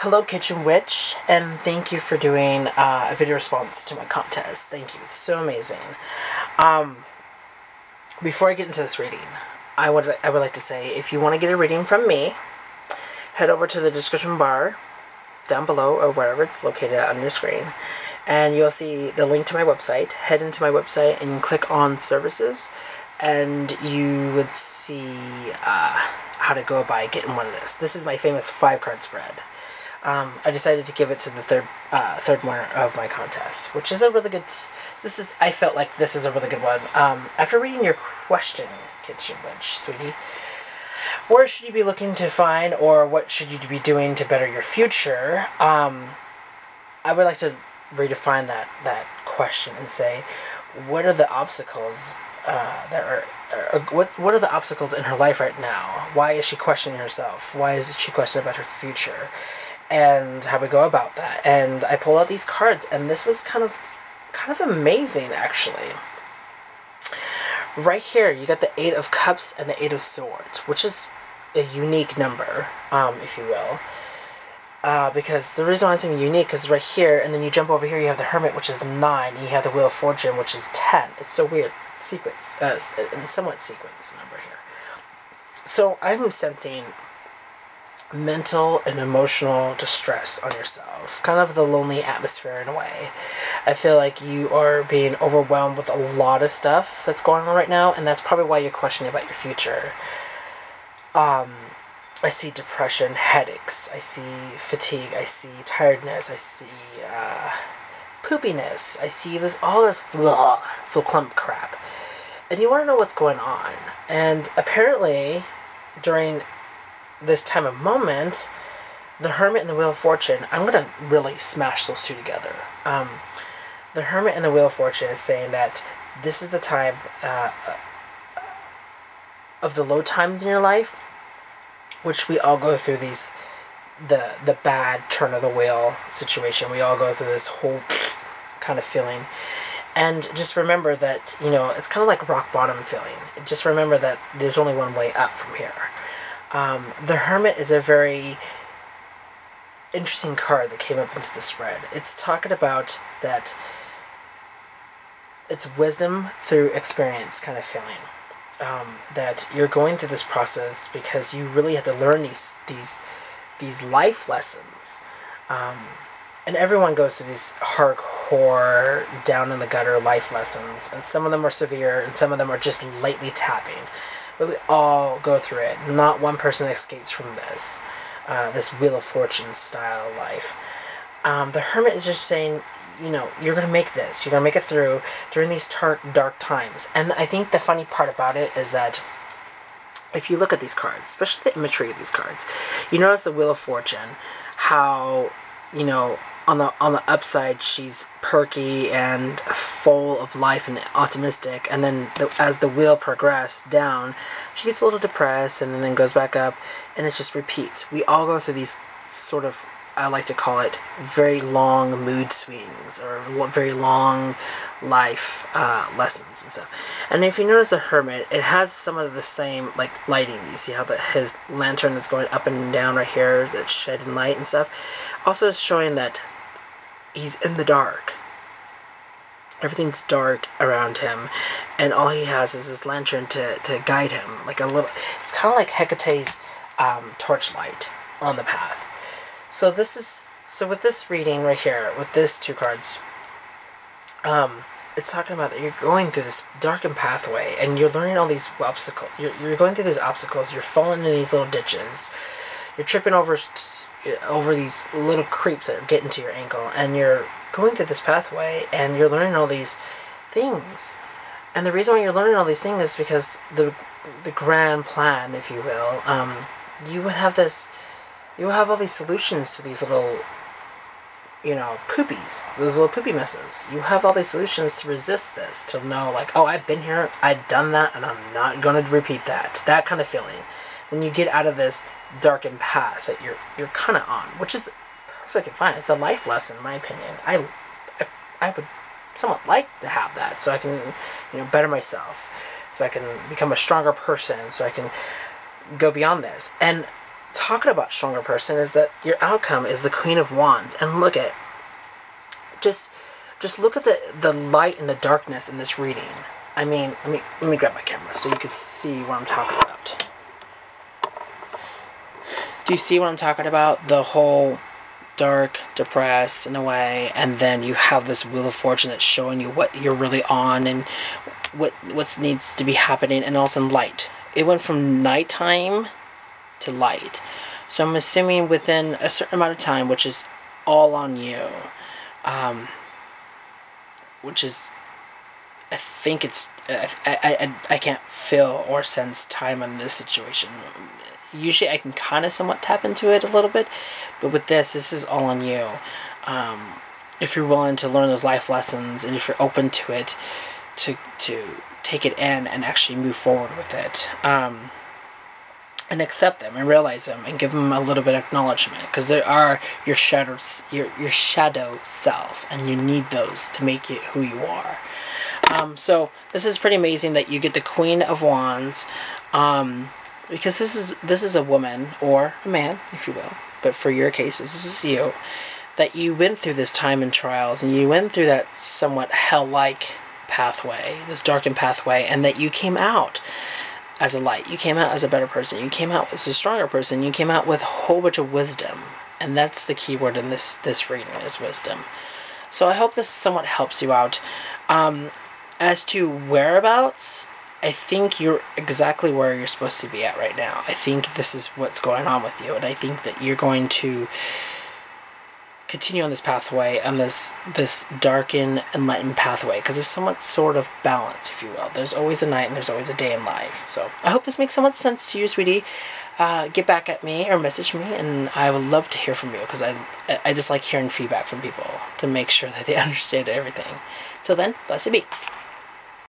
Hello, KitchenWytch, and thank you for doing a video response to my contest. Thank you. It's so amazing. Before I get into this reading, I would like to say, if you want to get a reading from me, head over to the description bar down below, or wherever it's located on your screen, and you'll see the link to my website. Head into my website and click on services, and you would see how to go about getting one of this. This is my famous 5-card spread. I decided to give it to the third winner of my contest, which is a really good. I felt like this is a really good one. After reading your question, KitchenWytch, sweetie, where should you be looking to find, or what should you be doing to better your future? I would like to redefine that question and say, what are the obstacles what are the obstacles in her life right now? Why is she questioning herself? Why is she questioning about her future? And how we go about that. And I pulled out these cards, and this was kind of amazing, actually. Right here, you got the 8 of Cups and the 8 of Swords, which is a unique number, if you will. Because the reason why I'm saying unique is right here, and then you jump over here, you have the Hermit, which is 9, and you have the Wheel of Fortune, which is 10. It's so weird. Sequence, somewhat sequence number here. So I'm sensing mental and emotional distress on yourself, kind of the lonely atmosphere in a way. I feel like you are being overwhelmed with a lot of stuff that's going on right now, and that's probably why you're questioning about your future. I see depression, headaches, I see fatigue, I see tiredness, I see poopiness, I see all this full clump crap. And you want to know what's going on. And apparently, during this time of moment, the Hermit and the Wheel of Fortune, I'm going to really smash those two together. The Hermit and the Wheel of Fortune is saying that this is the time of the low times in your life, which we all go through the bad turn of the wheel situation. We all go through this whole kind of feeling. And just remember that, it's kind of like rock bottom feeling. Just remember that there's only one way up from here. The Hermit is a very interesting card that came up into the spread. It's talking about that it's wisdom through experience kind of feeling. That you're going through this process because you really have to learn these life lessons. And everyone goes through these hardcore, down-in-the-gutter life lessons. And some of them are severe, and some of them are just lightly tapping. But we all go through it. Not one person escapes from this Wheel of Fortune style life. The Hermit is just saying, you're going to make this. You're going to make it through during these dark times. And I think the funny part about it is that if you look at these cards, especially the imagery of these cards, you notice the Wheel of Fortune, how, on the upside, she's perky and full of life and optimistic, and then as the wheel progresses down, she gets a little depressed and then goes back up, and it just repeats. We all go through these sort of, I like to call it, very long mood swings, or very long life lessons and stuff. And if you notice the Hermit, it has some of the same, like, lighting. You see how his lantern is going up and down right here, that's shedding light and stuff. Also, it's showing that he's in the dark. Everything's dark around him, and all he has is this lantern to guide him. Like a little, it's kind of like Hecate's torchlight on the path. So with this reading right here, with these 2 cards, it's talking about that you're going through this darkened pathway, and you're learning all these obstacles. You're going through these obstacles. You're falling in these little ditches. You're tripping over these little creeps that are getting to your ankle, and you're going through this pathway, and you're learning all these things. And the reason why you're learning all these things is because the grand plan, if you will, you will have all these solutions to these little, poopies, those little poopy messes. You have all these solutions to resist this, to know, like, oh, I've been here, I've done that, and I'm not going to repeat that. That kind of feeling. When you get out of this darkened path that you're kind of on, which is perfectly fine. It's a life lesson, in my opinion. I would somewhat like to have that, so I can, better myself, so I can become a stronger person, so I can go beyond this. And talking about stronger person is that your outcome is the Queen of Wands. And look at, just look at the light and the darkness in this reading. I mean, let me grab my camera so you can see what I'm talking about. Do you see what I'm talking about? The whole dark, depressed in a way, and then you have this Wheel of Fortune that's showing you what you're really on and what needs to be happening, and also light. It went from nighttime to light. So I'm assuming within a certain amount of time, which is all on you, which is, I think it's, I can't feel or sense time in this situation. Usually I can kind of somewhat tap into it a little bit, but with this is all on you. If you're willing to learn those life lessons, and if you're open to it, to take it in and actually move forward with it, and accept them and realize them and give them a little bit of acknowledgement, because there are your shadows, your shadow self, and you need those to make you who you are. So this is pretty amazing that you get the Queen of Wands. Because this is a woman, or a man, if you will, but for your case, this is you, that you went through this time and trials, and you went through that somewhat hell-like pathway, this darkened pathway, and that you came out as a light. You came out as a better person. You came out as a stronger person. You came out with a whole bunch of wisdom, and that's the key word in this reading, is wisdom. So I hope this somewhat helps you out. As to whereabouts, I think you're exactly where you're supposed to be at right now. I think this is what's going on with you, and I think that you're going to continue on this pathway, on this darken and lighten pathway, because it's somewhat sort of balance, if you will. There's always a night and there's always a day in life. So I hope this makes somewhat sense to you, sweetie. Get back at me or message me, and I would love to hear from you, because I just like hearing feedback from people to make sure that they understand everything. Till then, blessed be.